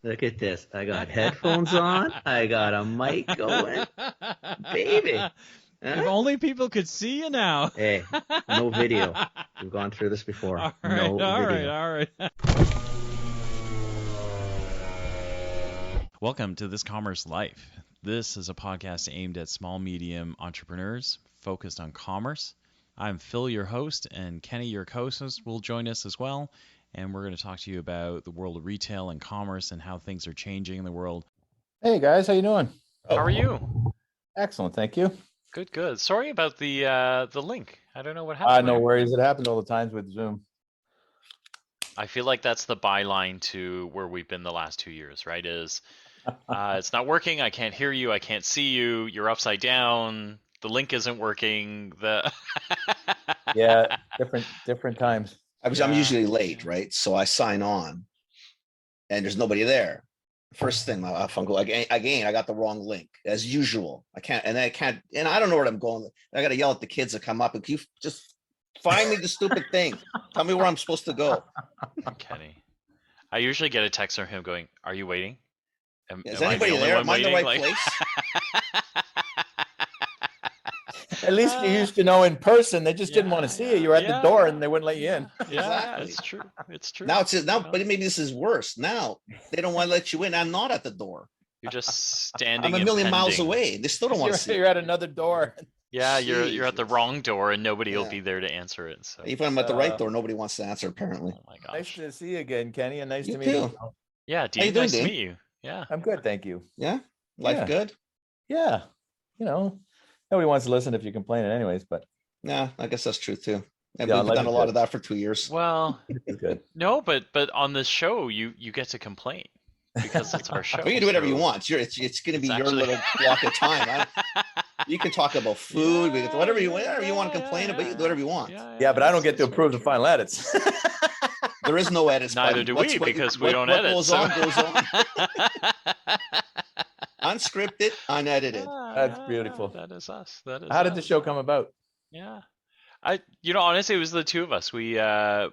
Look at this. I got headphones on. I got a mic going. Baby. If Huh? only people could see you now. Hey, no video. We've gone through this before. All right, No all right, video. all right. Welcome to This Commerce Life. This is a podcast aimed at small, medium entrepreneurs focused on commerce. I'm Phil, your host, and Kenny, your co-host, will join us as well. And we're going to talk to you about the world of retail and commerce and how things are changing in the world. Hey guys, how you doing? How are you? Excellent, thank you. Good, good. Sorry about the link. I don't know what happened No there. worries. It happens all the times with Zoom. I feel like that's the byline to where we've been the last 2 years, right? Is it's not working. I can't hear you. I can't see you. You're upside down. The link isn't working. Yeah, different times. I'm usually late, right? So I sign on and there's nobody there. First thing, my phone go again. I got the wrong link as usual. I can't, and I don't know where I'm going. I got to yell at the kids to come up and you just find me the stupid thing. Tell me where I'm supposed to go. Kenny, I usually get a text from him going, "Are you waiting? Is anybody there? Am I in the right place?" At least you used to know in person. They just didn't want to see you. You were at the door and they wouldn't let you in. Yeah, Exactly. it's true. It's true. Now but maybe this is worse. Now they don't want to let you in. I'm not at the door. You're just standing. I'm a million miles pending. away. They still don't want to see. You're at another door. Yeah, you're at the Jesus. wrong door, and nobody will Yeah. be there to answer it. So, Even if I'm at the right door, nobody wants to answer. Apparently. oh my Nice gosh. to see you again, Kenny, and nice You to meet too. you. Yeah, you Dean, doing, nice to Dean? meet you. Yeah. I'm good, thank you. Yeah. Life Yeah. good. Yeah, nobody wants to listen if you're complaining, anyways. But Yeah, I guess that's true too. And Yeah, we've life done a is lot good. of that for 2 years. Well, it's good. no, but on this show, you get to complain because it's our show. But you can do whatever you so want. It's going to be it's your actually- little block of time. You can talk about food, whatever you want to complain about. You can do whatever you want. Yeah, but I don't get to it's approve the very final edits. There is no edits. Neither button. do What's- we what- because we what- don't what edit. Goes so- on, goes on. Unscripted, unedited. That's beautiful. That is us. That is. How did the us. show come about? Yeah, honestly, it was the two of us. I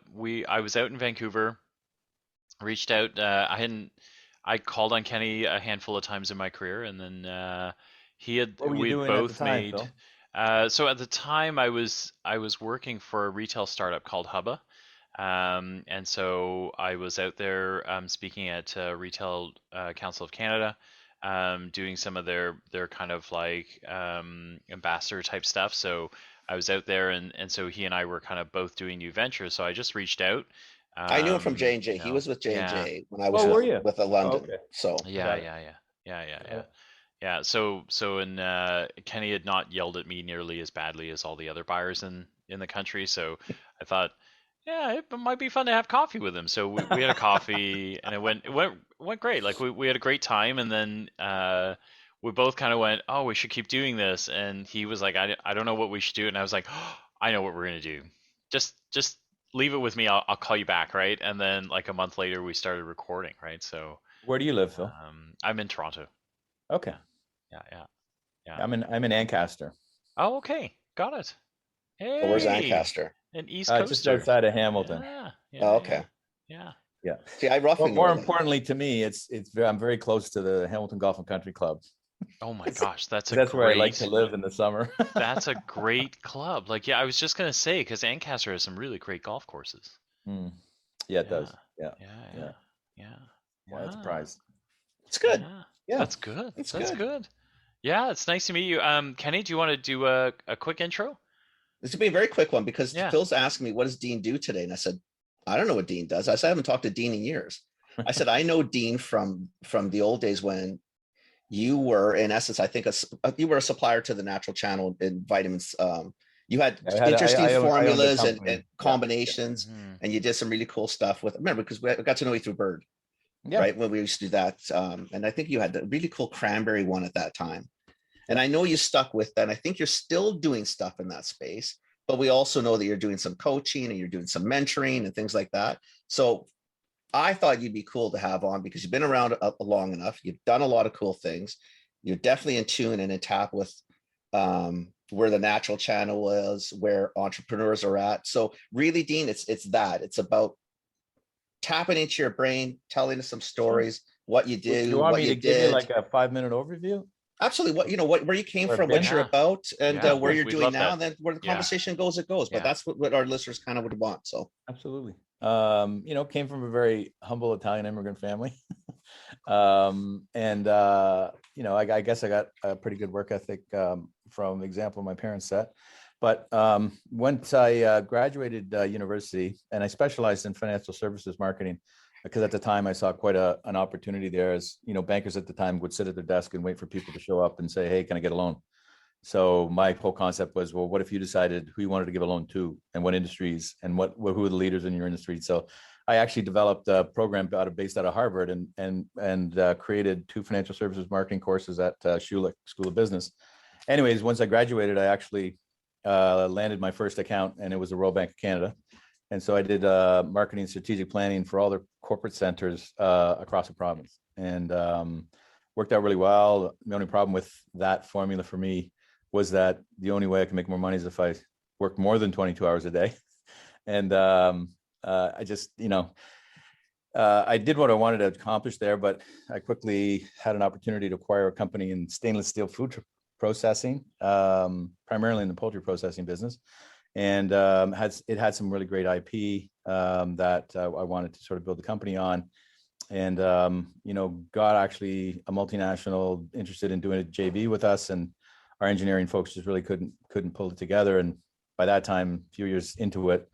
was out in Vancouver, reached out. I called on Kenny a handful of times in my career, and then What were you we doing at the both time, made. Phil? So at the time, I was working for a retail startup called Hubba, and so I was out there speaking at Retail Council of Canada, doing some of their kind of like ambassador type stuff. So I was out there, and so he and I were kind of both doing new ventures. So I just reached out. I knew him from J&J. You He know, was with yeah. J&J when I was were you? with London. Okay. So Yeah, Got it. yeah. So Kenny had not yelled at me nearly as badly as all the other buyers in the country. So I thought, yeah, it might be fun to have coffee with him. So we had a coffee, and it went great. Like we had a great time, and then we both kind of went, oh, we should keep doing this. And he was like, I don't know what we should do, and I was like, oh, I know what we're gonna do. Just leave it with me. I'll call you back, right? And then like a month later, we started recording, right? So Where do you live, Phil? I'm in Toronto. Okay, Yeah. I'm in Ancaster, Oh, okay. Got it. Hey. so where's Ancaster? An East just Coaster. outside of Hamilton. Yeah. Oh, okay. Yeah. Yeah. See, I roughly But more know that. importantly to me, I'm very close to the Hamilton Golf and Country Club. Oh my gosh, that's Where I like to live in the summer. That's a great club. Like, yeah, I was just gonna say because Ancaster has some really great golf courses. Hmm. Yeah, it does. Yeah, Yeah. that's a Wow. prize. It's good. Yeah. Yeah, That's good. It's That's good. good. Yeah, it's nice to meet you. Kenny, do you want to do a quick intro? This will be a very quick one because Yeah. Phil's asking me, what does Dean do today? And I said, I don't know what Dean does. I said, I haven't talked to Dean in years. I said, I know Dean from the old days when you were, in essence, I think you were a supplier to the Natural Channel in vitamins. You had interesting I owned the formulas company. and combinations, Mhm. and you did some really cool stuff with. Remember, because we got to know you through Bird, Yeah. right? When we used to do that, and I think you had the really cool cranberry one at that time. And I know you stuck with that. And I think you're still doing stuff in that space, but we also know that you're doing some coaching and you're doing some mentoring and things like that. So I thought you'd be cool to have on because you've been around long enough. You've done a lot of cool things. You're definitely in tune and in tap with where the Natural Channel is, where entrepreneurs are at. So really, Dean, it's about tapping into your brain, telling us some stories, what you do, You want what me you to give you did. like a 5-minute overview? Absolutely. Where you came Or from, what Ben? you're Yeah. about, and Yeah, where you're we'd doing love now, that. and then where the Yeah. conversation goes, it goes. But Yeah. that's what our listeners kind of would want. So Absolutely. Came from a very humble Italian immigrant family. I guess I got a pretty good work ethic from the example my parents set. But once I graduated university, and I specialized in financial services marketing, because at the time I saw quite an opportunity there. As bankers at the time would sit at their desk and wait for people to show up and say, "Hey, can I get a loan?" So my whole concept was, well, what if you decided who you wanted to give a loan to, and what industries, and who are the leaders in your industry? So I actually developed a program based out of Harvard, and created 2 financial services marketing courses at Schulich School of Business. Anyways, once I graduated, I actually landed my first account, and it was the Royal Bank of Canada. And so I did marketing and strategic planning for all their corporate centers across the province, and worked out really well. The only problem with that formula for me was that the only way I can make more money is if I work more than 22 hours a day. And I just, I did what I wanted to accomplish there, but I quickly had an opportunity to acquire a company in stainless steel food processing, primarily in the poultry processing business. And it had some really great IP that I wanted to sort of build the company on. And, got actually a multinational interested in doing a JV with us, and our engineering folks just really couldn't pull it together. And by that time, a few years into it,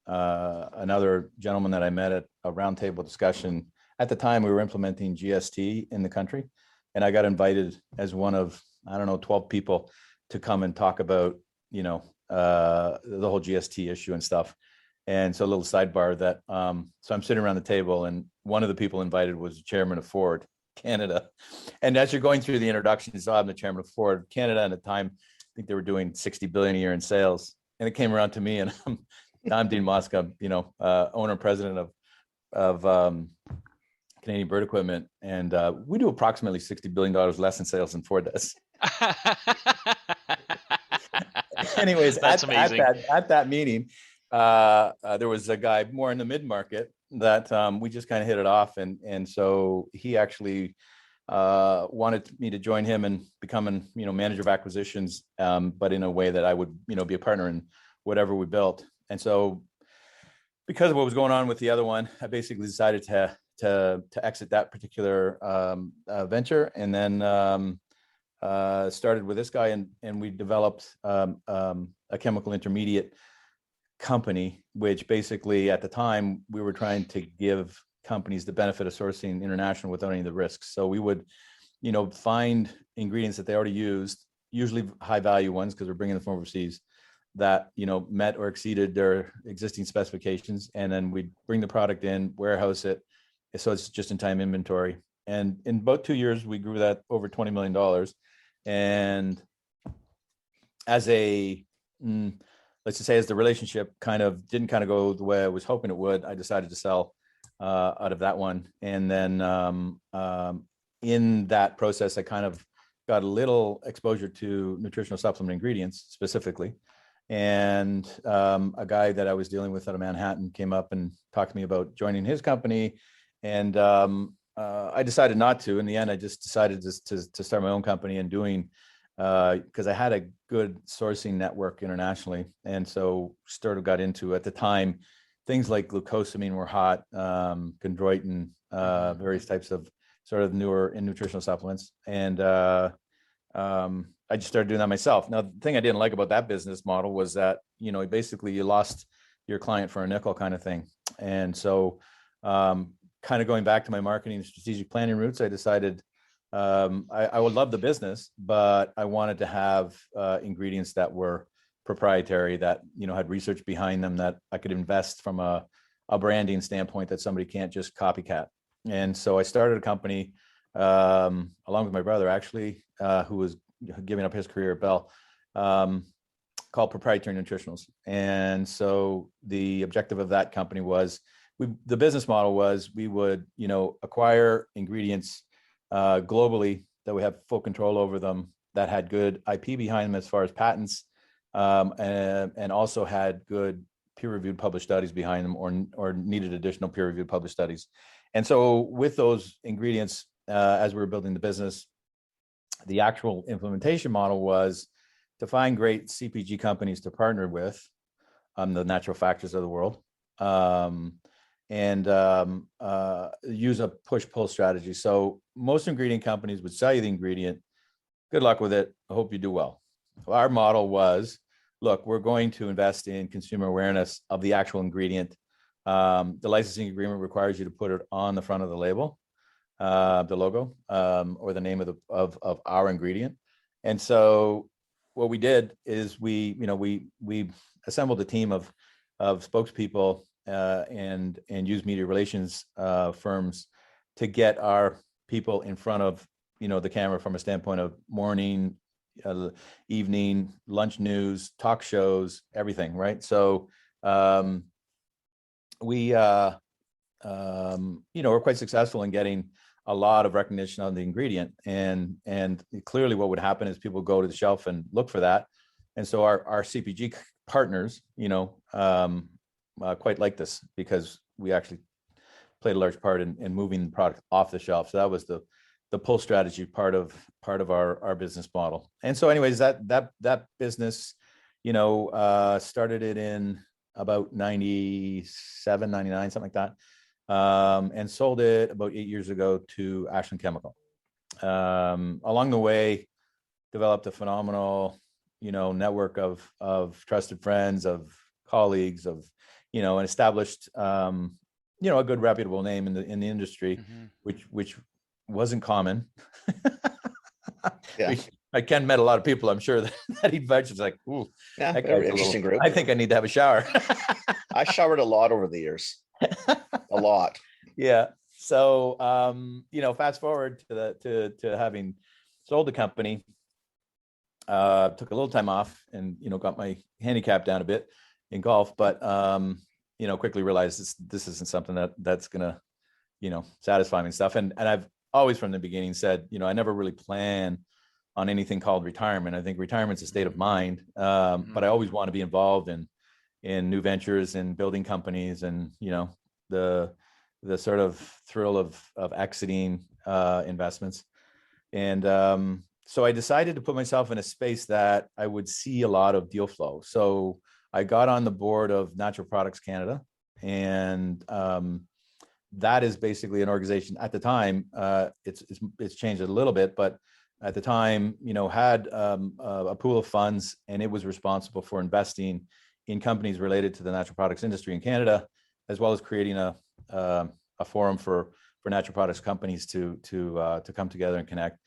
another gentleman that I met at a roundtable discussion, at the time we were implementing GST in the country, and I got invited as one of, 12 people to come and talk about, the whole GST issue and stuff. And so a little sidebar that, so I'm sitting around the table, and one of the people invited was the chairman of Ford Canada. And as you're going through the introduction, you saw I'm the chairman of Ford Canada. And at the time, I think they were doing 60 billion a year in sales. And it came around to me, and I'm Dean Mosca, owner and president of Canadian Bird Equipment. And we do approximately $60 billion less in sales than Ford does. Anyways, That's amazing. At that meeting, there was a guy more in the mid-market that we just kind of hit it off. And so he actually wanted me to join him and become an, manager of acquisitions, but in a way that I would, be a partner in whatever we built. And so because of what was going on with the other one, I basically decided to exit that particular venture, and then started with this guy, and we developed a chemical intermediate company, which basically at the time we were trying to give companies the benefit of sourcing international without any of the risks. So we would, find ingredients that they already used, usually high value ones because we're bringing them from overseas, that, met or exceeded their existing specifications. And then we'd bring the product in, warehouse it. So it's just in time inventory. And in about 2 years, we grew that over $20 million. And as let's just say, as the relationship didn't go the way I was hoping it would, I decided to sell out of that one. And then in that process, I kind of got a little exposure to nutritional supplement ingredients specifically. And a guy that I was dealing with out of Manhattan came up and talked to me about joining his company. And I decided not to. In the end, I just decided to start my own company and doing, because I had a good sourcing network internationally. And so got into, at the time, things like glucosamine were hot, chondroitin, various types of sort of newer in nutritional supplements. And I just started doing that myself. Now, the thing I didn't like about that business model was that, basically you lost your client for a nickel kind of thing. And so kind of going back to my marketing and strategic planning roots, I decided I would love the business, but I wanted to have ingredients that were proprietary, that, had research behind them, that I could invest from a branding standpoint that somebody can't just copycat. And so I started a company along with my brother, actually, who was giving up his career at Bell, called Proprietary Nutritionals. And so the objective of that company was, the business model was, we would, acquire ingredients globally that we have full control over them, that had good IP behind them as far as patents, and also had good peer-reviewed published studies behind them, or needed additional peer-reviewed published studies. And so with those ingredients, as we were building the business, the actual implementation model was to find great CPG companies to partner with, the natural factors of the world, and use a push-pull strategy. So most ingredient companies would sell you the ingredient. Good luck with it. I hope you do well. Our model was, look, we're going to invest in consumer awareness of the actual ingredient. The licensing agreement requires you to put it on the front of the label, the logo, or the name of our ingredient. And so what we did is we assembled a team of spokespeople and used media relations firms to get our people in front of the camera from a standpoint of morning, evening, lunch news, talk shows, everything, right? So we we're quite successful in getting a lot of recognition on the ingredient, and clearly what would happen is people go to the shelf and look for that. And so our CPG partners quite like this, because we actually played a large part in moving the product off the shelf. So that was the pull strategy part of our business model. And so anyways, that business started it in about 97, 99, something like that, and sold it about 8 years ago to Ashland Chemical. Along the way, developed a phenomenal network of trusted friends, of colleagues, of and established a good reputable name in the industry, which wasn't common. Yeah. I Ken met a lot of people, I'm sure, that he was like, ooh, Yeah, that very guy's interesting group. I think I need to have a shower. I showered a lot over the years. A lot. Yeah. So fast forward to having sold the company, took a little time off and got my handicap down a bit in golf, but quickly realized this isn't something that's gonna satisfy me and stuff. And I've always from the beginning said, I never really plan on anything called retirement. I think retirement's a state of mind, but I always want to be involved in new ventures and building companies, and the sort of thrill of exiting investments. And so I decided to put myself in a space that I would see a lot of deal flow. So I got on the board of Natural Products Canada, and that is basically an organization at the time. It's changed a little bit, but at the time, had a pool of funds, and it was responsible for investing in companies related to the natural products industry in Canada, as well as creating a forum for natural products companies to come together and connect.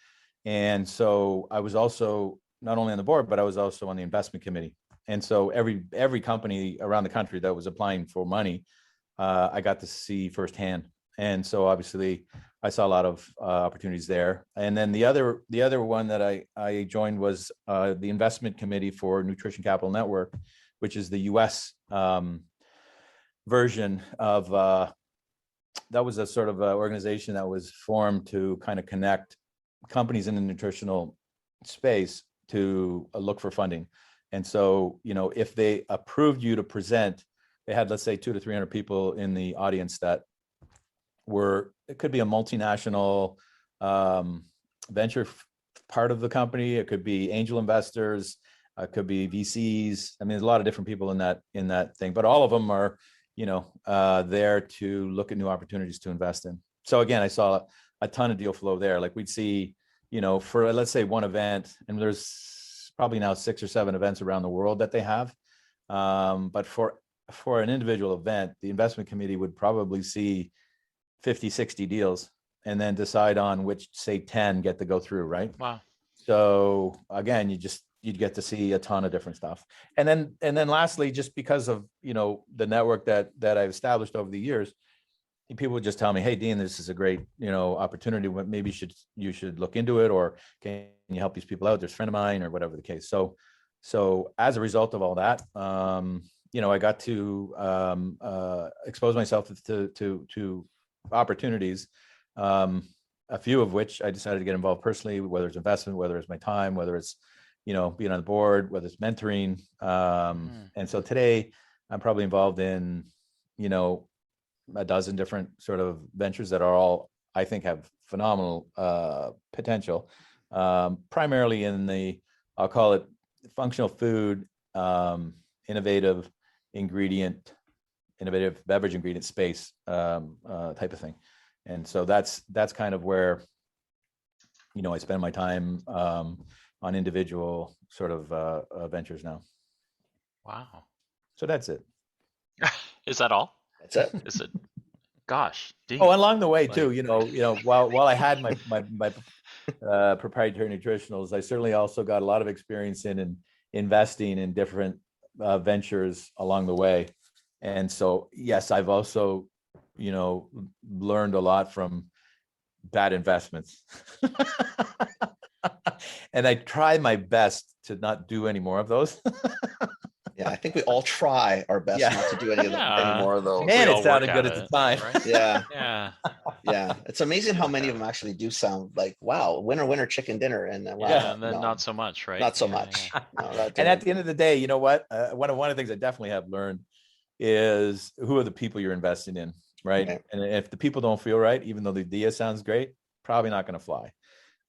And so I was also not only on the board, but I was also on the investment committee. And so every company around the country that was applying for money, I got to see firsthand. And so obviously I saw a lot of opportunities there. And then the other one that I joined was the investment committee for Nutrition Capital Network, which is the US version of that was a sort of organization that was formed to kind of connect companies in the nutritional space to look for funding. And so, if they approved you to present, they had, let's say, 200 to 300 people in the audience that it could be a multinational venture part of the company. It could be angel investors. It could be VCs. I mean, there's a lot of different people in that thing, but all of them are, there to look at new opportunities to invest in. So again, I saw a ton of deal flow there. Like we'd see, for let's say one event, and there's probably now 6 or 7 events around the world that they have. But for an individual event, the investment committee would probably see 50, 60 deals and then decide on which, say, 10 get to go through, right? Wow. So again, you'd get to see a ton of different stuff. And then lastly, just because of, the network that I've established over the years, people would just tell me, hey, Dean, this is a great, opportunity. Maybe you should look into it, or can you help these people out? There's a friend of mine, or whatever the case. So as a result of all that, I got to expose myself to opportunities, a few of which I decided to get involved personally, whether it's investment, whether it's my time, whether it's, being on the board, whether it's mentoring. And so today I'm probably involved in, a dozen different sort of ventures that are all, I think, have phenomenal potential. Primarily in the, I'll call it functional food, innovative beverage ingredient space type of thing. And so that's kind of where, I spend my time on individual sort of ventures now. Wow. So that's it. Is that all? That's it. Is it? Gosh. Dean. Oh, along the way Like- too, while I had my proprietary nutritionals, I certainly also got a lot of experience in investing in different ventures along the way. And so, yes, I've also, learned a lot from bad investments. And I try my best to not do any more of those. Yeah, I think we all try our best Yeah. not to do any Yeah. more of those. We Man, all it sounded work good at at the it, time. right? Yeah, Yeah. yeah. It's amazing how many of them actually do sound like, wow, winner, chicken dinner. And wow, Yeah, and then no, not so much, right? not so Yeah, much. yeah. No, that And at didn't. the end of the day, you know what? One of the things I definitely have learned is who are the people you're investing in, right? Right. And if the people don't feel right, even though the idea sounds great, probably not going to fly.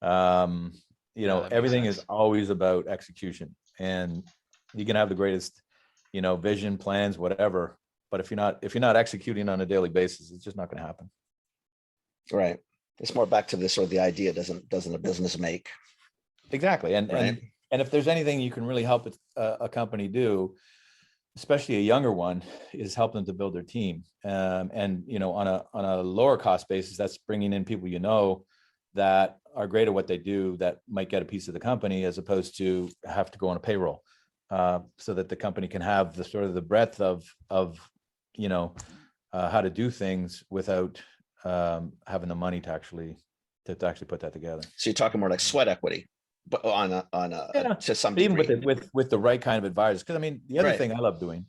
that makes Everything sense. is always about execution, and you can have the greatest, vision, plans, whatever, but if you're not executing on a daily basis, it's just not going to happen. Right. It's more back to this sort of the idea doesn't a business make? Exactly. And Right. and if there's anything you can really help a company do, especially a younger one, is help them to build their team. And on a lower cost basis, that's bringing in people that are great at what they do, that might get a piece of the company, as opposed to have to go on a payroll, so that the company can have the sort of the breadth of how to do things without having the money to actually put that together. So you're talking more like sweat equity, but Yeah, to some Even degree. with the right kind of advisors. Because the other Right. thing I love doing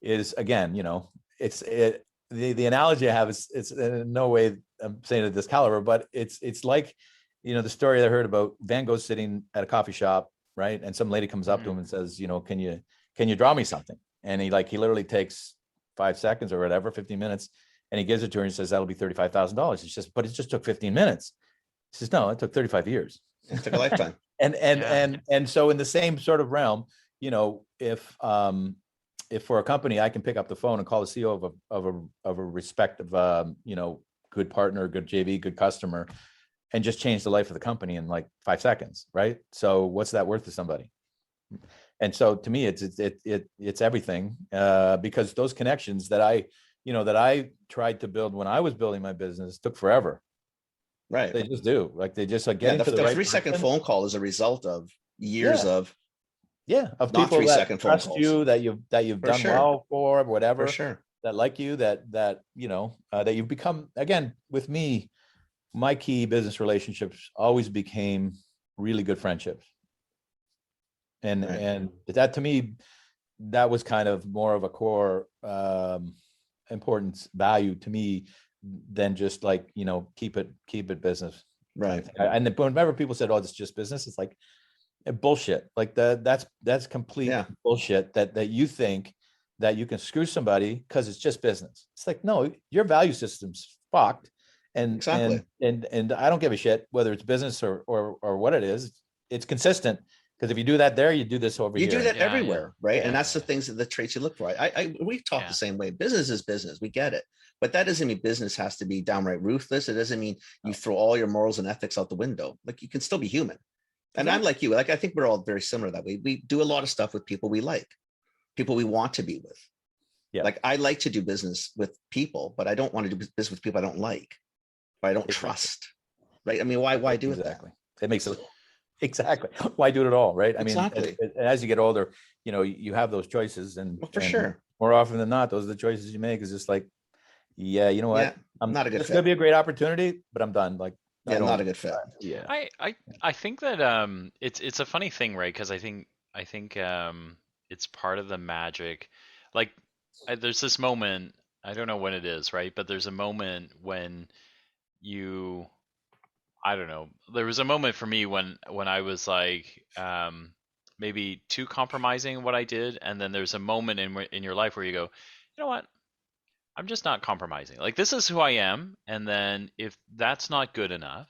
is, again, the analogy I have is, it's in no way I'm saying it this caliber, but it's like, the story I heard about Van Gogh sitting at a coffee shop, right? And some lady comes up to him and says, can you draw me something? And he literally takes 5 seconds or whatever, 15 minutes, and he gives it to her and says, that'll be $35,000. He says, but it just took 15 minutes. He says, no, it took 35 years. It took a lifetime. And so in the same sort of realm, if for a company, I can pick up the phone and call the CEO of a respective, good partner, good JV, good customer, and just change the life of the company in like 5 seconds, right? So what's that worth to somebody? And so to me, it's everything, because those connections that I tried to build when I was building my business took forever. Right. They just do. They just like Yeah, getting to the the right 3-second person. phone call is a result of years of of not people 3-second that phone trust calls. you, that you've For done sure. well for, whatever, for sure. that like you, that you've become. Again, with me, my key business relationships always became really good friendships. And Right. and that, to me, that was kind of more of a core importance value to me than just keep it business. Right. And whenever people said, "Oh, it's just business," it's like bullshit. That's complete Yeah. bullshit. That you think that you can screw somebody because it's just business. It's like, no, your value system's fucked. And Exactly. and I don't give a shit whether it's business or what it is. It's consistent, because if you do that there, you do this over You here. do that Yeah, everywhere, right? yeah, And that's the yeah. things, the traits you look for. We talk Yeah. the same way. Business is business. We get it. But that doesn't mean business has to be downright ruthless. It doesn't mean you throw all your morals and ethics out the window. You can still be human. And I'm like you. I think we're all very similar that way. We do a lot of stuff with people we like, people we want to be with. Yeah. I like to do business with people, but I don't want to do business with people I don't like, or I don't Exactly. trust. Right? I mean, why do it? Exactly. It makes it exactly. Why do it at all, right? I mean, Exactly. as you get older, you have those choices, and Well, for and sure. more often than not, those are the choices you make. Is just like, yeah, you know what? Yeah, not a good It's gonna fit. be a great opportunity, but I'm done. Yeah, not a good fit. Yeah. I think that it's a funny thing, right? Because I think it's part of the magic. There's this moment, I don't know when it is, right? But there's a moment when I don't know. There was a moment for me when I was maybe too compromising in what I did, and then there's a moment in your life where you go, you know what? I'm just not compromising. Like, this is who I am. And then if that's not good enough,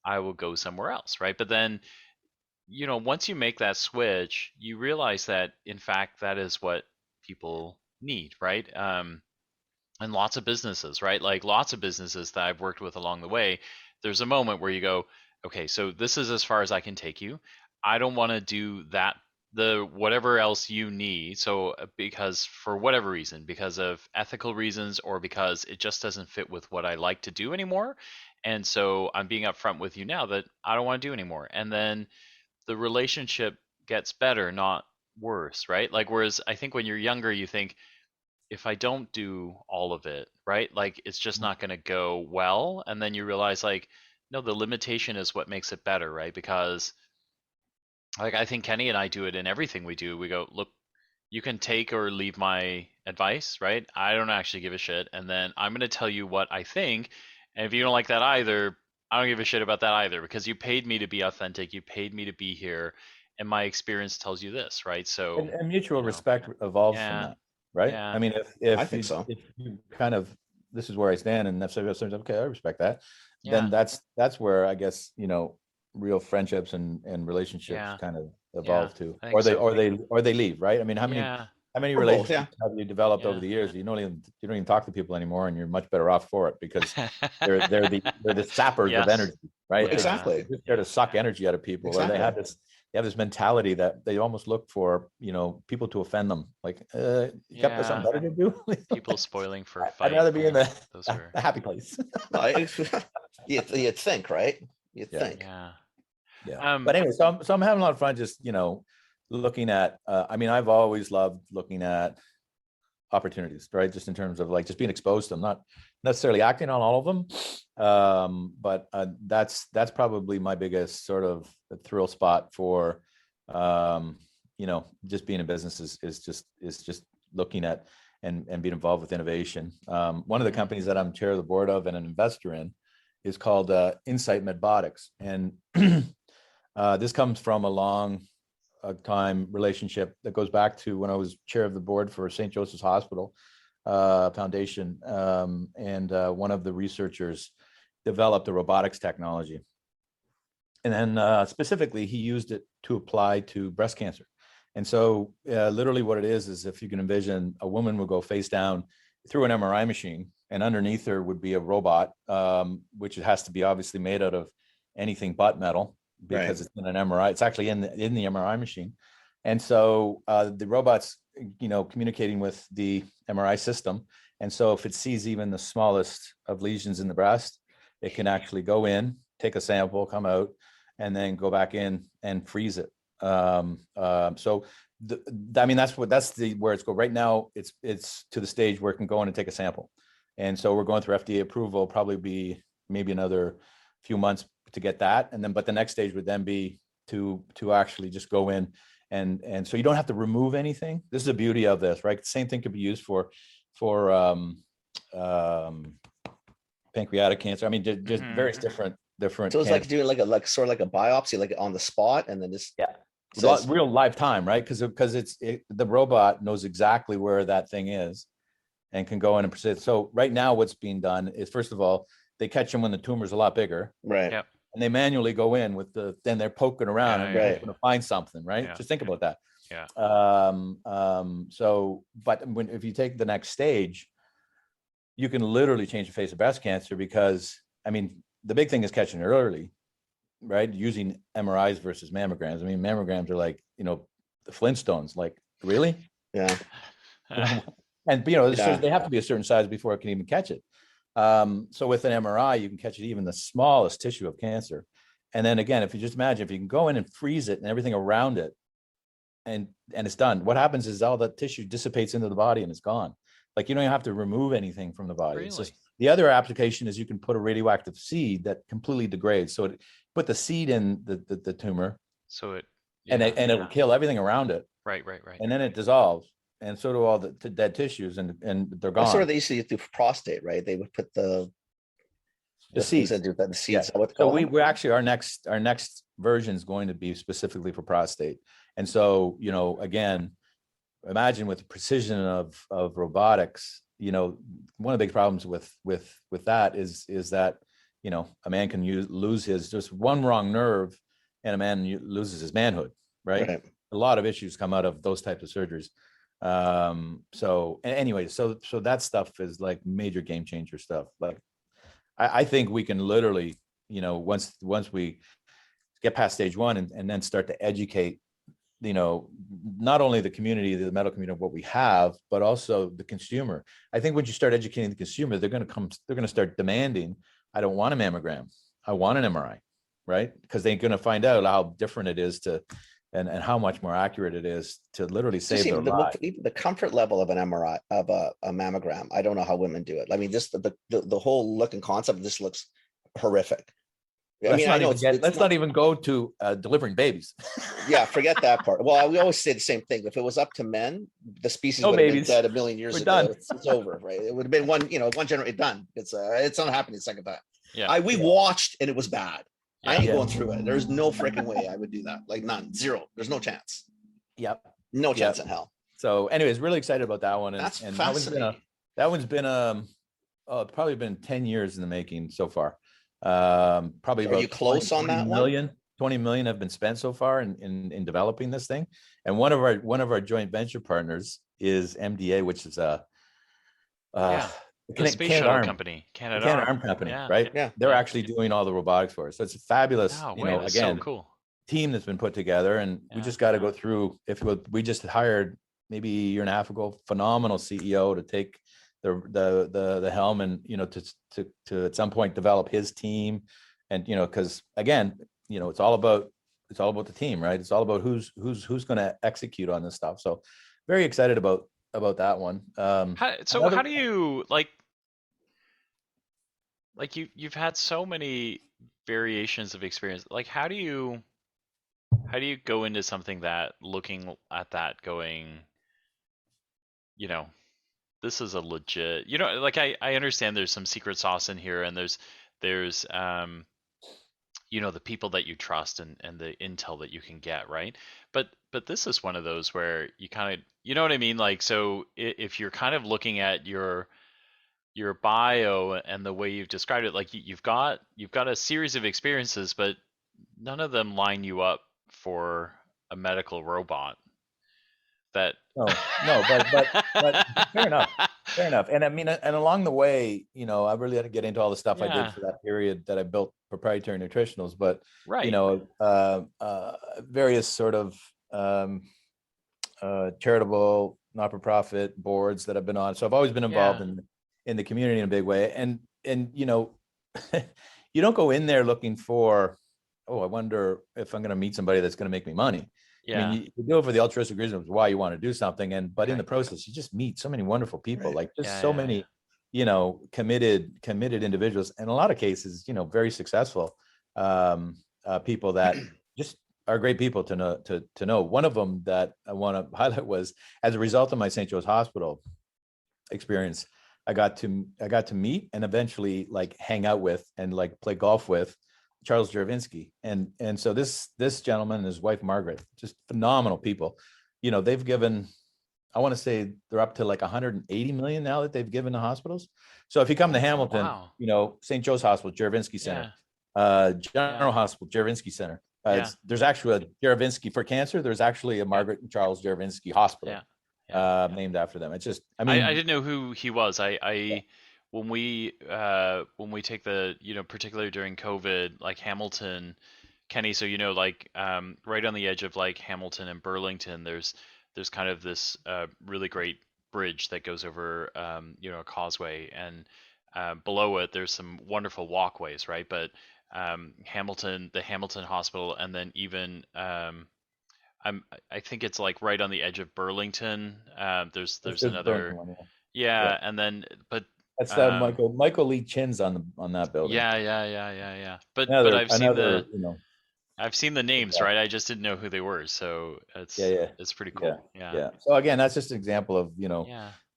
I will go somewhere else. Right. But then, once you make that switch, you realize that in fact, that is what people need. Right. And lots of businesses, right? Like lots of businesses that I've worked with along the way, there's a moment where you go, okay, so this is as far as I can take you. I don't want to do that, the whatever else you need. So because for whatever reason, because of ethical reasons or because it just doesn't fit with what I like to do anymore. And so I'm being upfront with you now that I don't want to do anymore. And then the relationship gets better, not worse, right? Like, whereas I think when you're younger, you think, if I don't do all of it, right? Like, it's just not going to go well. And then you realize, like, no, the limitation is what makes it better, right? Because, like, I think Kenny and I do it in everything we do. We go, look, you can take or leave my advice, right? I don't actually give a shit. And then I'm going to tell you what I think. And if you don't like that either, I don't give a shit about that either, because you paid me to be authentic. You paid me to be here. And my experience tells you this, right? So, and mutual respect evolves from that. Right. Yeah. I mean, if I think so. If you kind of, this is where I stand, and if somebody says, okay, I respect that, Yeah. then that's where I guess, real friendships and relationships kind of evolve to, I think or they leave. Right. I mean, how many Or both, relationships have you developed over the years? You don't even talk to people anymore, and you're much better off for it, because they're the sappers of energy. Right. Exactly. They're just there to suck energy out of people. Exactly. Or they have this mentality that they almost look for, people to offend them. Like, you got something better to do? People spoiling for a I'd fight. rather be in the happy place. You'd think, right? You'd think. Yeah. Yeah. But anyway, so I'm having a lot of fun just, looking at, I've always loved looking at opportunities, right? Just in terms of like just being exposed to them, not necessarily acting on all of them. But that's probably my biggest sort of thrill spot for, just being in business is just looking at and being involved with innovation. One of the companies that I'm chair of the board of and an investor in is called Insight Medbotics. And this comes from a long time relationship that goes back to when I was chair of the board for St. Joseph's Hospital Foundation. And one of the researchers developed a robotics technology. And then specifically, he used it to apply to breast cancer. And so literally what it is if you can envision, a woman would go face down through an MRI machine, and underneath her would be a robot, which has to be obviously made out of anything but metal, because it's in an MRI. It's actually in the MRI machine. And so the robot's, communicating with the MRI system. And so if it sees even the smallest of lesions in the breast, it can actually go in, take a sample, come out, and then go back in and freeze it. So that's where it's going right now. It's to the stage where it can go in and take a sample. And so we're going through FDA approval, probably be maybe another few months to get that. And then, but the next stage would then be to actually just go in and so you don't have to remove anything. This is the beauty of this, right? The same thing could be used for pancreatic cancer. I mean, just various different. So it's cancers. like doing sort of like a biopsy, like on the spot, and then just real live time, right? Because the robot knows exactly where that thing is and can go in and proceed. So right now what's being done is, first of all, they catch them when the tumor's a lot bigger. Right. Yep. And they manually go in then they're poking around and they're going to find something, right? Yeah. Just think about that. Yeah. But if you take the next stage, you can literally change the face of breast cancer, because, the big thing is catching it early, right? Using MRIs versus mammograms. Mammograms are like, the Flintstones, like, really? Yeah. And, they have to be a certain size before it can even catch it. So with an MRI, you can catch it even the smallest tissue of cancer. And then again, if you just imagine, if you can go in and freeze it and everything around it, and it's done, what happens is all the tissue dissipates into the body and it's gone. Like, you don't even have to remove anything from the body. Really? It's just, the other application is you can put a radioactive seed that completely degrades. So put the seed in the tumor, so it'll kill everything around it. Right. And then it dissolves. And so do all the dead tissues, and they're gone. That's sort of they used to do for prostate, right? They would put the seeds. The seeds. Yeah. So we're actually, our next version is going to be specifically for prostate. And so, again, imagine with the precision of robotics, one of the big problems with that is that, a man can lose just one wrong nerve, and a man loses his manhood, right? A lot of issues come out of those types of surgeries. So anyway, so that stuff is like major game changer stuff. Like, I think we can literally, once we get past stage one and then start to educate, not only the community, the medical community of what we have, but also the consumer. I think when you start educating the consumer, they're going to start demanding, I don't want a mammogram, I want an MRI, right? Because they're going to find out how different it is and how much more accurate it is to literally save their life. The comfort level of an MRI, of a mammogram, I don't know how women do it. I mean, just the whole look and concept of this looks horrific. Let's not even go to delivering babies. Yeah, forget that part. Well, we always say the same thing. If it was up to men, the species would have been dead a million years ago. Done. It's over, right? It would have been one generation done. It's not happening the second time. Yeah. We watched and it was bad. I ain't going through it. There's no freaking way I would do that. Like none, zero. There's no chance. Yep. No chance in hell. So anyways, really excited about that one. That's and fascinating. that one's been it's probably been 10 years in the making so far. Probably about Are you close on that 20 million have been spent so far in developing this thing. And one of our joint venture partners is MDA, which is the space shuttle company, Canadarm company, right? Yeah. They're actually doing all the robotics for us. So it's a fabulous, again, so cool team that's been put together. And we just got to go through, we just hired maybe a year and a half ago, phenomenal CEO to take the helm and, to at some point develop his team. And, cause again, it's all about the team, right? It's all about who's going to execute on this stuff. So very excited about that one. How do you you've had so many variations of experience. Like, how do you go into something that, looking at that, going, this is a legit, I understand there's some secret sauce in here, and there's the people that you trust and the intel that you can get, right? But this is one of those where you kind of, you know what I mean? Like, so if you're kind of looking at your bio and the way you've described it, like you've got a series of experiences, but none of them line you up for a medical robot. But fair enough. And I mean, and along the way, I really had to get into all the stuff I did for that period that I built proprietary nutritionals, but various sort of charitable, not-for-profit boards that I've been on. So I've always been involved in the community in a big way. And you don't go in there looking for, I wonder if I'm going to meet somebody that's going to make me money. I mean, you do it for the altruistic reason of why you want to do something, but in the process, you just meet so many wonderful people, many, committed individuals, and in a lot of cases, very successful people that just are great people to know. One of them that I want to highlight was, as a result of my St. Joe's Hospital experience, I got to meet and eventually hang out with and play golf with Charles Juravinski. And so this gentleman and his wife, Margaret, just phenomenal people. They've given, I want to say they're up to 180 million now that they've given to hospitals. So if you come to Hamilton, St. Joe's Hospital, Juravinski Center, General Hospital, Juravinski Center. There's actually a Juravinski for cancer. There's actually a Margaret and Charles Juravinski Hospital named after them. It's just, I didn't know who he was. When we take the, particularly during COVID, Hamilton, Kenny, so right on the edge of Hamilton and Burlington, there's kind of this really great bridge that goes over a causeway, and below it there's some wonderful walkways, right? But Hamilton, the Hamilton Hospital, and then even I think it's right on the edge of Burlington. There's another one, and then but. That's Michael Lee Chin's on that building. Yeah. But I've seen the names, right? I just didn't know who they were. So it's pretty cool. Yeah. So again, that's just an example of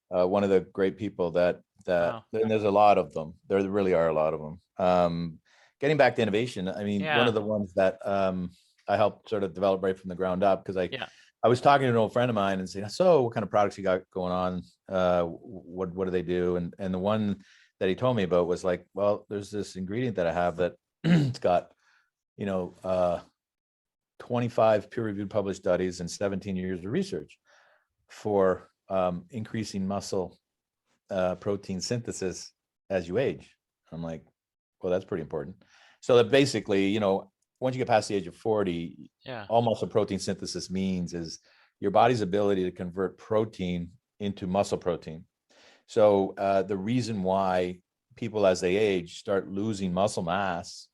one of the great people that and there's a lot of them. There really are a lot of them. Getting back to innovation, I mean, one of the ones that I helped sort of develop right from the ground up, because I was talking to an old friend of mine and saying, so what kind of products you got going on? What do they do? And the one that he told me about was like, well, there's this ingredient that I have that it's got, 25 peer-reviewed published studies and 17 years of research for increasing muscle protein synthesis as you age. I'm like, well, that's pretty important. So that basically, once you get past the age of 40, all muscle protein synthesis means is your body's ability to convert protein into muscle protein. So the reason why people as they age start losing muscle mass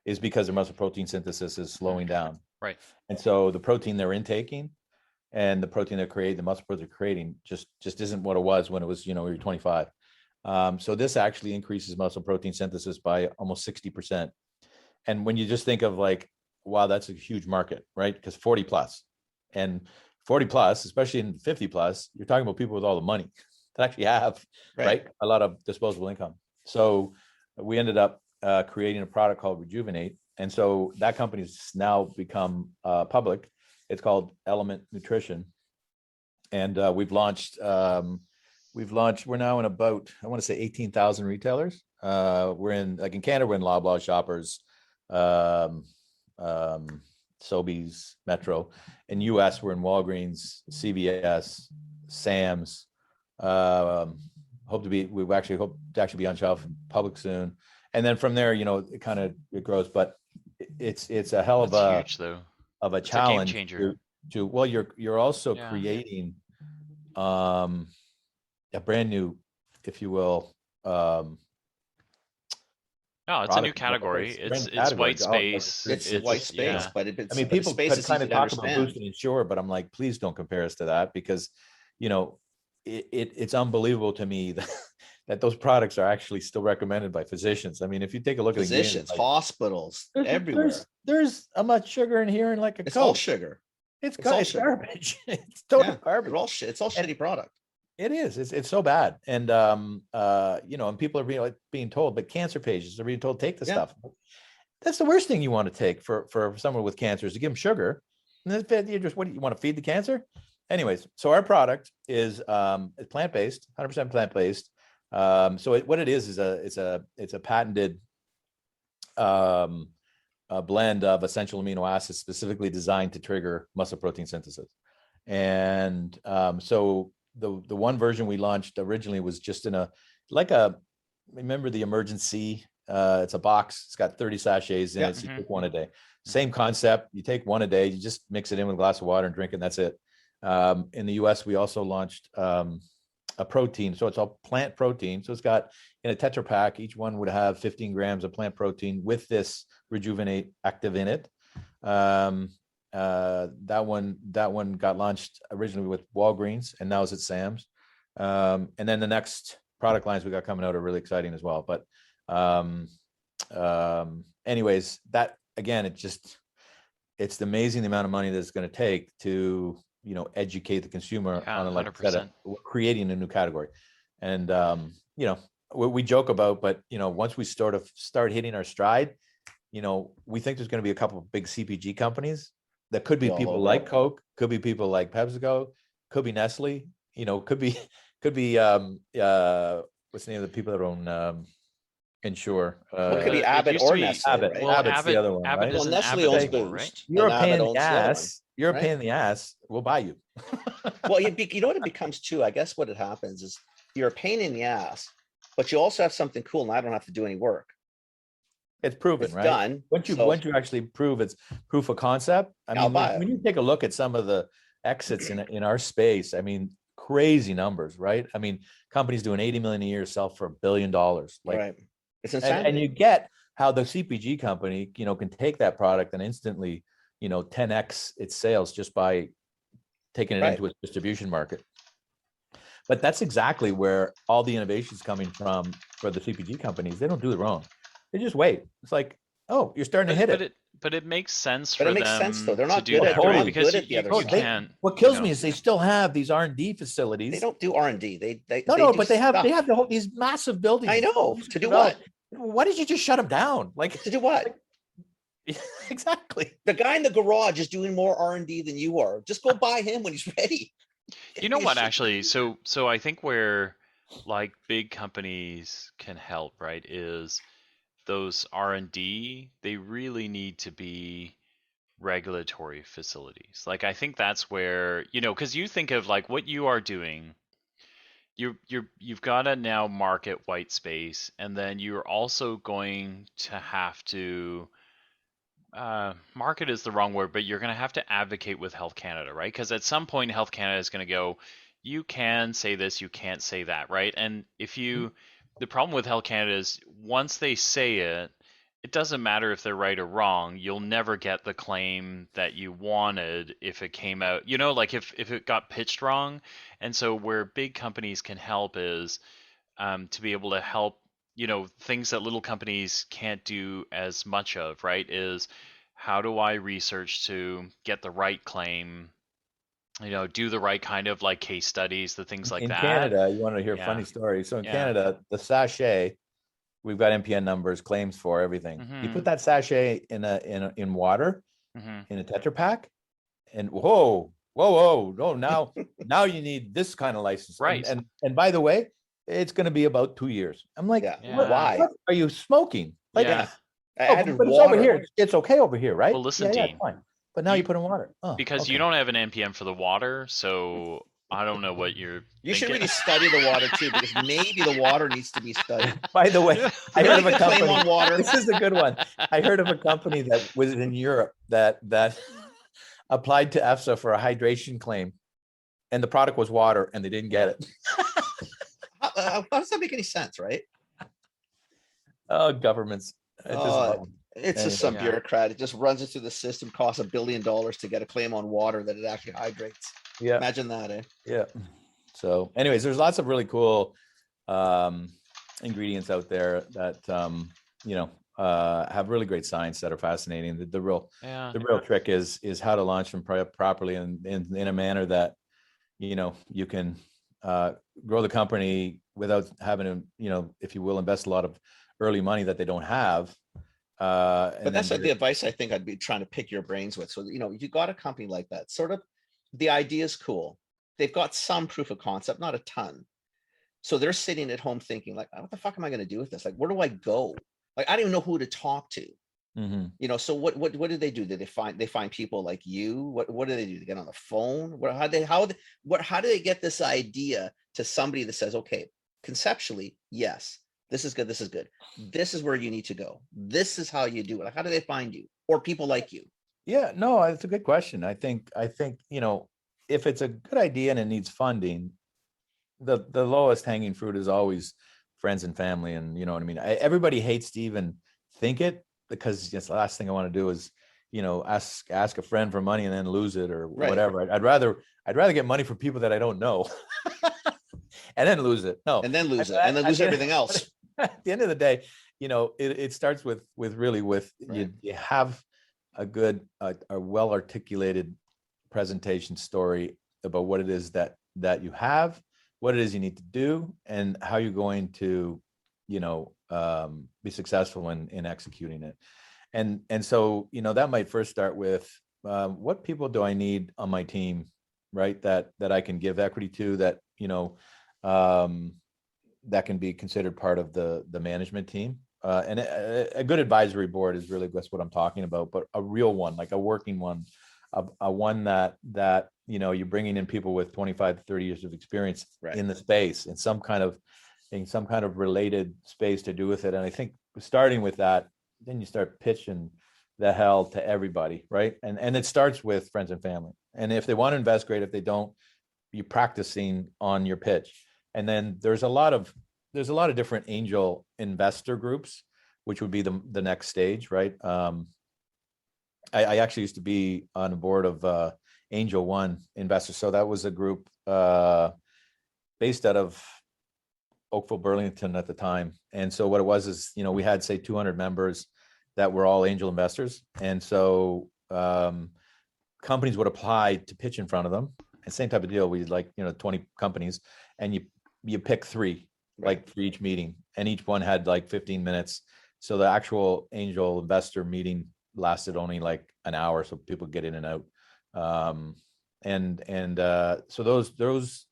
is because their muscle protein synthesis is slowing down. Right. And so the protein they're intaking and the protein they're creating, the muscle protein they're creating just isn't what it was when it was, you're 25. So this actually increases muscle protein synthesis by almost 60%. And when you just think of like, wow, that's a huge market, right? Because 40 plus, especially in 50 plus, you're talking about people with all the money that actually have, right, a lot of disposable income. So we ended up creating a product called Rejuvenate. And so that company's now become public. It's called Element Nutrition. And we're now in about, I want to say 18,000 retailers. We're in Canada, we're in Loblaw, Shoppers, Sobeys, Metro. In US, we're in Walgreens, CVS, Sam's. We hope to actually be on shelf in public soon. And then from there, it grows, but it's a hell of a huge, though. Of a It's challenge a game changer. you're also creating a brand new, if you will, no, it's a new category. It's white space. It's white space, but it's, people space kind of talk about boosting Ensure, but I'm like, please don't compare us to that, because it's unbelievable to me that those products are actually still recommended by physicians. I mean, if you take a look at physicians, hospitals, everywhere. There's how much sugar in here and like a it's Coke. all sugar. It's garbage. It's total garbage. It's all shitty product. It is. It's so bad. And and people are being told, but cancer patients are being told, take the stuff. That's the worst thing you want to take for someone with cancer, is to give them sugar. And then what do you want to feed the cancer? Anyways, so our product is plant-based, 100% plant-based. So what it is it's a patented a blend of essential amino acids specifically designed to trigger muscle protein synthesis. And so the one version we launched originally was just remember the Emergency? It's a box. It's got 30 sachets in it. So you take one a day. Same concept. You take one a day. You just mix it in with a glass of water and drink it. And that's it. In the US, we also launched a protein. So it's all plant protein. So it's got in a Tetra Pak, each one would have 15 grams of plant protein with this Rejuvenate active in it. That one got launched originally with Walgreens and now is at Sam's. And then the next product lines we got coming out are really exciting as well. But anyways, that again, it's amazing the amount of money that it's going to take to educate the consumer on creating a new category. And we joke about, but once we start hitting our stride, we think there's going to be a couple of big CPG companies that could be people like Coke, could be people like PepsiCo, could be Nestle, could be what's the name of the people that own Ensure? It could be Abbott or Nestle. Abbott. Right? Well, Abbott's the other one, right? Well, Nestle owns Boost. Right? You're a pain in the ass. You're a pain in the ass. We'll buy you. Well, you know what it becomes too? I guess what it happens is you're a pain in the ass, but you also have something cool, and I don't have to do any work. It's proven, It's right? done. Once you actually prove it's proof of concept, I mean, when you take a look at some of the exits in our space, I mean, crazy numbers, right? I mean, companies doing 80 million a year sell for $1 billion. Right. It's insane. And you get how the CPG company, can take that product and instantly, 10x its sales just by taking it into its distribution market. But that's exactly where all the innovation is coming from for the CPG companies. They don't do it wrong. They just wait. It's like, oh, you're starting to hit it. But it makes sense for But it them. makes sense though. They're not to do good at that, they're right? not Because good at the other you stuff. can't. What kills me is they still have these R&D facilities. They don't do R&D. They But they have stuff. these massive buildings. I know. To do what? Why did you just shut them down? Like, To do what? Exactly. The guy in the garage is doing more R&D than you are. Just go buy him when he's ready. You know what, actually? So I think where like big companies can help, right, is those R&D, they really need to be regulatory facilities. Like I think that's where, because you think of like what you are doing, you've got to now market white space, and then you're also going to have to market is the wrong word, but you're going to have to advocate with Health Canada, right? Because at some point, Health Canada is going to go, you can say this, you can't say that, right? And the problem with Health Canada is once they say it, it doesn't matter if they're right or wrong. You'll never get the claim that you wanted if it came out, like if it got pitched wrong. And so where big companies can help is to be able to help, things that little companies can't do as much of, right? Is how do I research to get the right claim, do the right kind of like case studies, the things like in that. Canada, you want to hear a Yeah. funny story? So in Yeah. Canada, the sachet, we've got MPN numbers, claims for everything. You Mhm. put that sachet in water, Mhm. in a Tetra Pak, and whoa, no, now you need this kind of license. Right. And by the way, it's going to be about 2 years. I'm like, Yeah. what, Why? what are you smoking? Like, Yeah. I oh, added but it's water. over here. It's okay over here, right? Well, listen, yeah, Dean, it's fine. But now you- you put in water. Oh, because you okay. don't have an NPM for the water, so I don't know what you're You should thinking. really study the water too, because maybe the water needs to be studied. By the way, I heard of a Really good claim company. on water. This is a good one. I heard of a company that was in Europe that applied to EFSA for a hydration claim, and the product was water, and they didn't get it. How does that make any sense, right? Oh, governments. It just Oh, love 'em. It's just some Yeah. bureaucrat. It just runs into the system, costs $1 billion to get a claim on water that it actually hydrates. Yeah, Imagine that, eh? yeah. So, anyways, there's lots of really cool ingredients out there that have really great science that are fascinating. The real Yeah. trick is how to launch them properly and in a manner that you can grow the company without having to if you will, invest a lot of early money that they don't have. But that's like the advice I think I'd be trying to pick your brains with. So, you got a company like that, sort of the idea is cool. They've got some proof of concept, not a ton. So they're sitting at home thinking like, what the fuck am I going to do with this? Like, where do I go? Like, I don't even know who to talk to. Mhm. So what do they do? Do they find people like you? What do they do? They get on the phone? How do they get this idea to somebody that says, okay, conceptually, yes, this is good. This is good. This is where you need to go. This is how you do it. Like, how do they find you or people like you? Yeah, no, it's a good question. I think if it's a good idea and it needs funding, the lowest hanging fruit is always friends and family, and you know what I mean. Everybody hates to even think it, because just the last thing I want to do is ask a friend for money and then lose it or Right. whatever. I'd rather get money from people that I don't know and then lose it. No, And then lose it, I- and then I- lose I- everything else. At the end of the day, it starts with Right. you have a good, a well articulated presentation story about what it is that you have, what it is you need to do, and how you're going to, be successful in executing it. And so, that might first start with what people do I need on my team, right? That I can give equity to, that, that can be considered part of the management team. And a good advisory board is really just what I'm talking about, but a real one, like a working one, a one that you're bringing in people with 25 to 30 years of experience Right. in the space, in some kind of related space to do with it. And I think starting with that, then you start pitching the hell to everybody, right? And it starts with friends and family. And if they want to invest, great. If they don't, you're practicing on your pitch. And then there's a lot of different angel investor groups, which would be the next stage, right? I actually used to be on the board of Angel One Investors. So that was a group based out of Oakville, Burlington at the time. And so what it was is, we had, say, 200 members that were all angel investors. And so companies would apply to pitch in front of them. And same type of deal. We 20 companies, and you pick 3, Right. like for each meeting, and each one had like 15 minutes. So the actual angel investor meeting lasted only like an hour, so people get in and out. So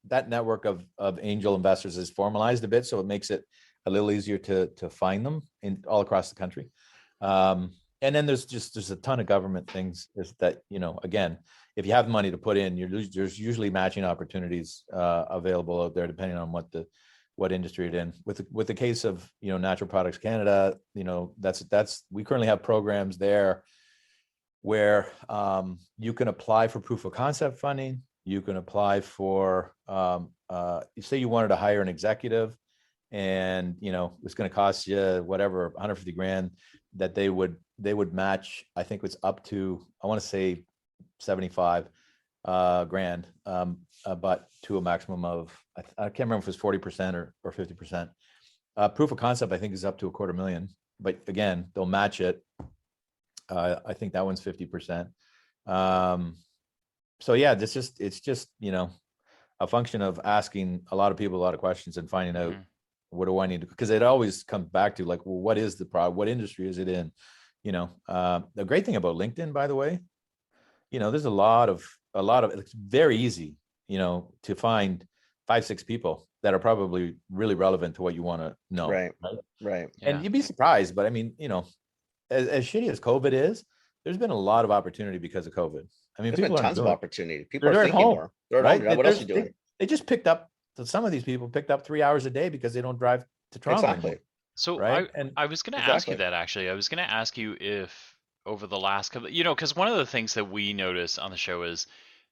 that network of angel investors is formalized a bit, so it makes it a little easier to find them in all across the country. And then there's a ton of government things that, again, if you have money to put in, there's usually matching opportunities available out there, depending on what industry it's in. With the case of, Natural Products Canada, that's we currently have programs there where you can apply for proof of concept funding. You can apply for, say you wanted to hire an executive, and it's going to cost you whatever, 150 grand, that they would match. I think it's up to, I want to say 75 grand, but to a maximum of, I can't remember if it's 40% or 50%. Proof of concept, I think, is up to $250,000, but again, they'll match it. I think that one's 50%. So yeah, it's just a function of asking a lot of people a lot of questions and finding out, what do I need to, because it always comes back to like, well, what is the problem? What industry is it in? The great thing about LinkedIn, by the way, there's a lot of, it's very easy, to find 5-6 people that are probably really relevant to what you want to know. Right. Yeah. And you'd be surprised, but I mean, as shitty as COVID is, there's been a lot of opportunity because of COVID. I mean, There's been tons of opportunity. People are at thinking home, more. They're at right? home. What else are you doing? They just picked up. So some of these people picked up 3 hours a day because they don't drive to Toronto. Exactly. Anymore, So right? I was going to ask you that, actually. I was going to ask you if over the last couple, because one of the things that we notice on the show is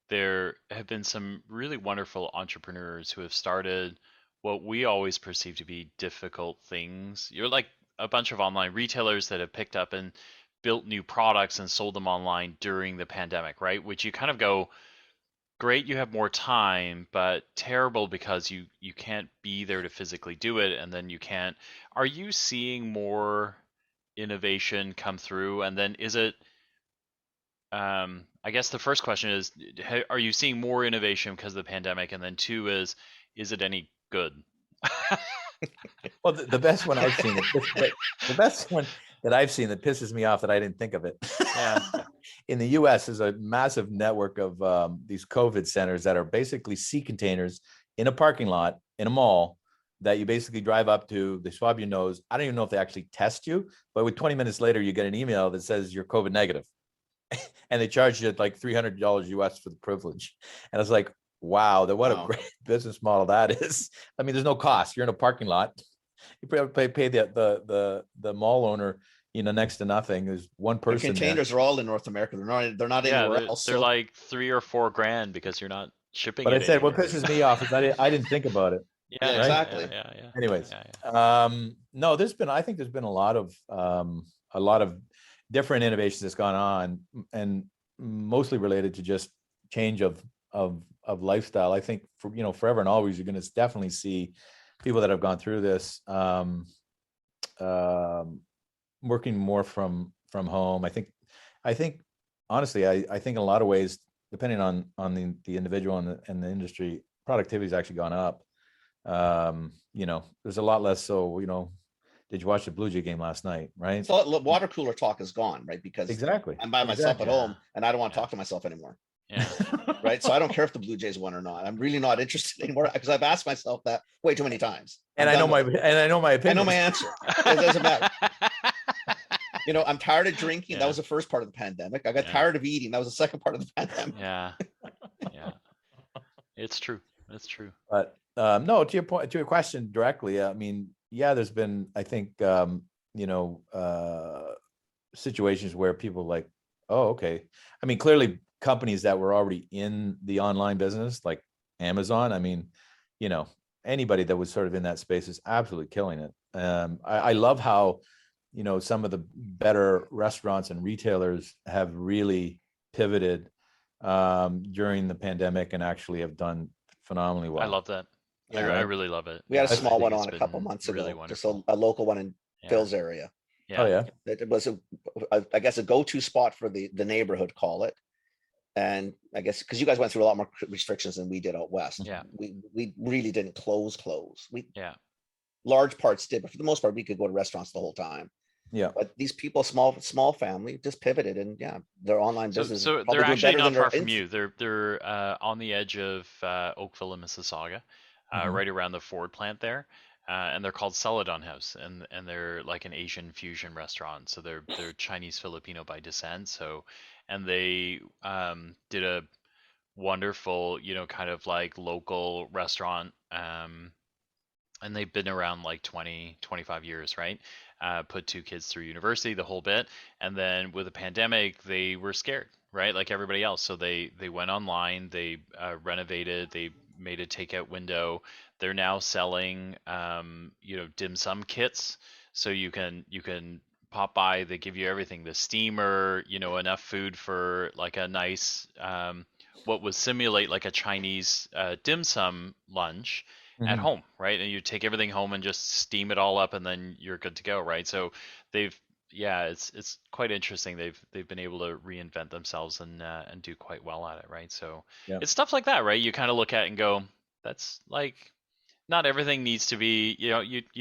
there have been some really wonderful entrepreneurs who have started what we always perceive to be difficult things. You're like a bunch of online retailers that have picked up and built new products and sold them online during the pandemic, right? Which you kind of go, great, you have more time, but terrible because you can't be there to physically do it, and then you can't. Are you seeing more innovation come through? And then is it, I guess the first question is, are you seeing more innovation because of the pandemic? And then 2 is it any good? Well, the best one I've seen, the best one that I've seen that pisses me off that I didn't think of it. Yeah. In the U.S., is a massive network of these COVID centers that are basically sea containers in a parking lot in a mall that you basically drive up to. They swab your nose. I don't even know if they actually test you, but with 20 minutes later, you get an email that says you're COVID negative, and they charge you like $300 US for the privilege. And it's like, wow, what a great business model that is. I mean, there's no cost. You're in a parking lot. You pay the mall owner, next to nothing. There's one person. The containers are all in North America. They're not anywhere else. They're like $3 or $4 grand because you're not shipping. But it I said, anywhere. what pisses me off is I didn't think about it. Yeah, right? exactly. Yeah. Anyways, Yeah. No, I think there's been a lot of different innovations that's gone on, and mostly related to just change of lifestyle. I think forever and always, you're going to definitely see people that have gone through this working more from home. I think honestly, I think in a lot of ways, depending on the individual and the industry, productivity has actually gone up. There's a lot less. So, did you watch the Blue Jay game last night? Right. So water cooler talk is gone, right? Because exactly, I'm by myself at home and I don't want to talk to myself anymore. Yeah. Right. So I don't care if the Blue Jays won or not. I'm really not interested anymore because I've asked myself that way too many times. And I know my opinion. I know my answer. It doesn't matter. I'm tired of drinking. Yeah. That was the first part of the pandemic. I got tired of eating. That was the second part of the pandemic. Yeah. It's true. That's true. But no, to your point, to your question directly, I mean, there's been, I think, situations where people like, oh, okay. I mean, clearly companies that were already in the online business, like Amazon, I mean, anybody that was sort of in that space is absolutely killing it. I love how, some of the better restaurants and retailers have really pivoted during the pandemic and actually have done phenomenally well. I love that. Yeah, I really love it. We had a small one on a couple months ago, really just a local one in Phil's area. Yeah. Oh yeah. It was I guess a go-to spot for the neighborhood, call it. And I guess because you guys went through a lot more restrictions than we did out west. Yeah. We really didn't close. Yeah. Large parts did, but for the most part, we could go to restaurants the whole time. Yeah. But these people, small family, just pivoted, and yeah, their online So, business is so probably they're doing actually better not than far their from you. They're on the edge of Oakville and Mississauga, Mhm. right around the Ford plant there, and they're called Celadon House, and they're like an Asian fusion restaurant. So they're Chinese Filipino by descent. So, and they did a wonderful, kind of like local restaurant. And they've been around like 20, 25 years, right? Put two kids through university, the whole bit. And then with the pandemic, they were scared, right? Like everybody else. So they went online, they renovated, they made a takeout window. They're now selling, dim sum kits. So you can pop by, they give you everything, the steamer, enough food for like a nice, what would simulate like a Chinese dim sum lunch at Mhm. home, right? And you take everything home and just steam it all up, and then you're good to go, right? So they've, yeah, it's quite interesting. They've been able to reinvent themselves and do quite well at it, right? So Yeah. it's stuff like that, right? You kind of look at it and go, that's like, not everything needs to be, you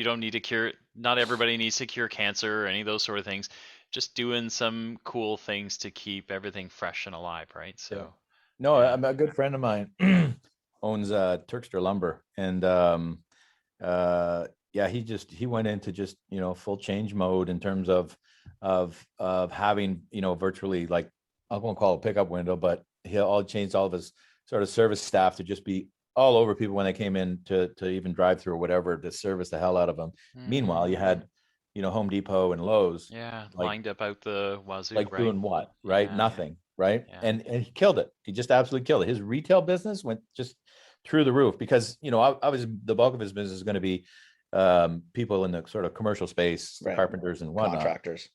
don't need to cure, not everybody needs to cure cancer or any of those sort of things. Just doing some cool things to keep everything fresh and alive, right? So No, yeah. a good friend of mine owns Turkster Lumber, and yeah, he went into just full change mode in terms of having virtually, like, I won't call it a pickup window, but he all changed all of his sort of service staff to just be all over people when they came in to even drive through or whatever, to service the hell out of them. Meanwhile, you had Home Depot and Lowe's, Yeah, like lined up out the wazoo, like right? doing what, right? Yeah. Nothing, right? Yeah. And he killed it. He just absolutely killed it. His retail business went just through the roof because obviously the bulk of his business is going to be people in the sort of commercial space, Right. carpenters and whatnot. contractors.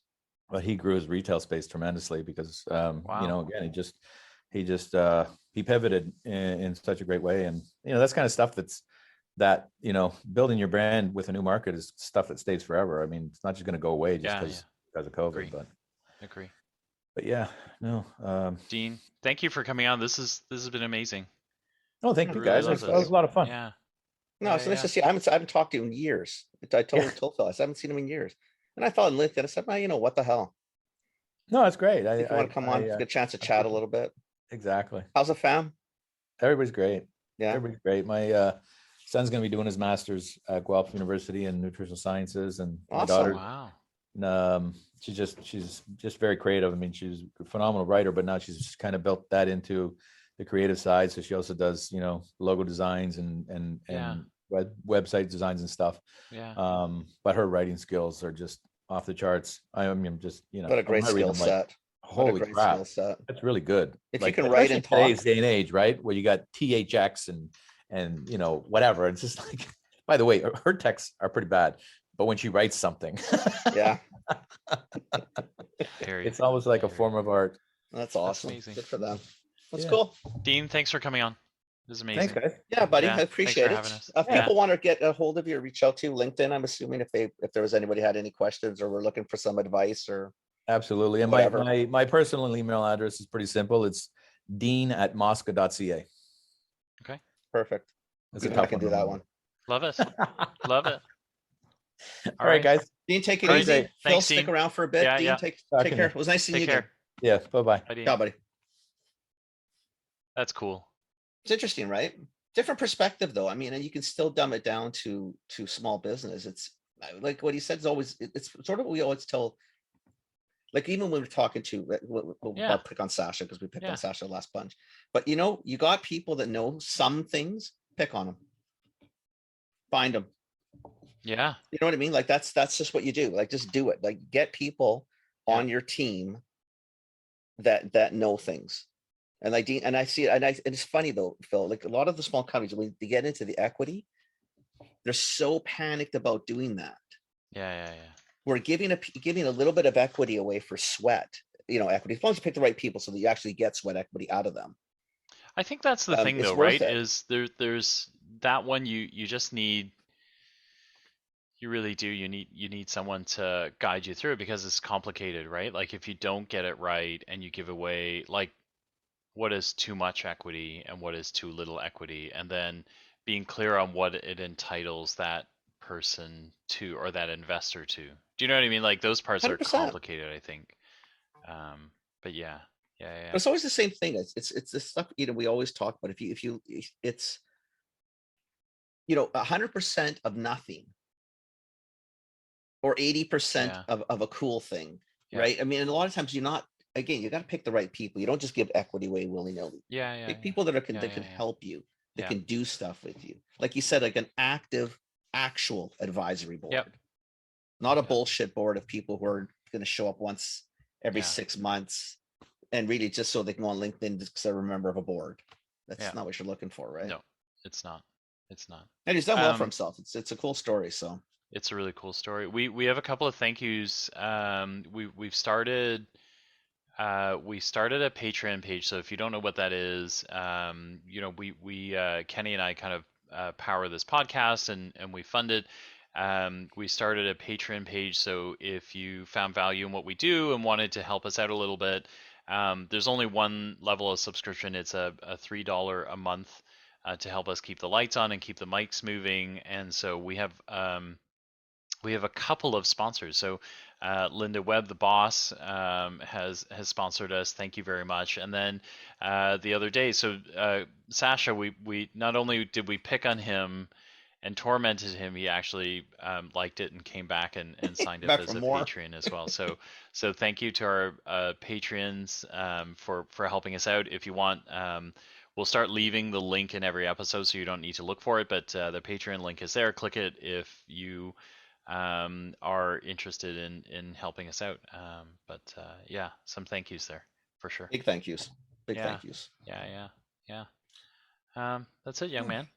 But he grew his retail space tremendously because Wow. again, he pivoted in such a great way. And that's kind of stuff that building your brand with a new market is stuff that stays forever. I mean, it's not just going to go away just Yeah, because of COVID. Agree. Agree. But yeah, no. Dean, thank you for coming on. This has been amazing. Oh, thank I you really guys. love That was this. a lot of fun. Yeah. No, it's nice to see. I haven't talked to you in years. I told Phil, I haven't seen him in years. And I thought on LinkedIn, I said, well, what the hell? No, that's great. If you want to come on, get a chance to chat a little bit. Exactly. How's the fam? Everybody's great. Yeah. Everybody's great. My son's going to be doing his master's at Guelph University in nutritional sciences, and my Awesome. daughter, Wow. she's just very creative. I mean, she's a phenomenal writer, but now she's just kind of built that into the creative side. So she also does, logo designs and website designs and stuff. Yeah. But her writing skills are just off the charts. I mean, just What a great skill set. Holy crap, skill set. that's really good. If you can write and talk. Today's day and age, right, where you got THX and whatever. It's just like, by the way, her texts are pretty bad, but when she writes something, Yeah. it's almost like a form of art. That's awesome. amazing. Good for them. That's Yeah. cool. Dean, thanks for coming on. This is amazing. Thanks, guys. Yeah, buddy. Yeah, I thanks appreciate for it. having us. If Yeah. people want to get a hold of you or reach out to you, LinkedIn, I'm assuming if there was anybody had any questions or were looking for some advice or Absolutely. And whatever. my personal email address is pretty simple. It's dean@mosca.ca. Perfect. That's a I tough can one do to that remember. one. Love it. Love it. All right, guys. Dean, take it All right. easy. Phil, Thanks, stick Dean. around for a bit. Yeah, Dean, yeah. take Talking care. to It was nice seeing Take you care. again. Yeah. Bye-bye. Bye, Dean. Yeah, buddy. That's cool. It's interesting, right? Different perspective, though. I mean, and you can still dumb it down to small business. It's like what he said is always. It's sort of what we always tell. Like even when we're talking to, Yeah. I'll pick on Sasha because we picked Yeah. on Sasha last bunch. But you got people that know some things. Pick on them. Find them. Yeah. You know what I mean? Like that's just what you do. Like just do it. Like get people on your team that know things. And like Dean, and I see it, and it's funny though, Phil. Like a lot of the small companies, when they get into the equity, they're so panicked about doing that. Yeah. We're giving a little bit of equity away for sweat. Equity, as long as you pick the right people, so that you actually get sweat equity out of them. I think that's the thing It's though, worth right? it. Is there's that one you just need. You really do. You need someone to guide you through it because it's complicated, right? Like if you don't get it right and you give away, like, what is too much equity and what is too little equity, and then being clear on what it entitles that person to or that investor to. Do you know what I mean? Like those parts are 100%. complicated, I think. But yeah. But it's always the same thing. It's the stuff, you know, we always talk about. It's, you know, 100% of nothing or 80% Yeah. of a cool thing, Yeah. right? I mean, and a lot of times you got to pick the right people. You don't just give equity away willy-nilly. Yeah. Pick people that can help you, that can do stuff with you. Like you said, like an active, actual advisory board. Yep. Not a bullshit board of people who are going to show up once every Yeah. 6 months and really just so they can go on LinkedIn because they're a member of a board. That's not what you're looking for, right? No, it's not. It's not. And he's done well for himself. It's a cool story. So it's a really cool story. We have a couple of thank yous. We started a Patreon page. So if you don't know what that is, you know, we Kenny and I kind of power this podcast and we fund it. We started a Patreon page. So if you found value in what we do and wanted to help us out a little bit, there's only one level of subscription. It's a $3 a month to help us keep the lights on and keep the mics moving. And so we have a couple of sponsors. So Linda Webb, the boss, has sponsored us. Thank you very much. And then the other day, so Sasha, we not only did we pick on him and tormented him, he actually liked it and came back and signed up as a Patreon as well. So thank you to our patrons for helping us out. If you want, we'll start leaving the link in every episode, so you don't need to look for it. But the Patreon link is there. Click it if you are interested in helping us out. But yeah, some thank yous there for sure. Big thank yous. Thank yous. Yeah. That's it, young man.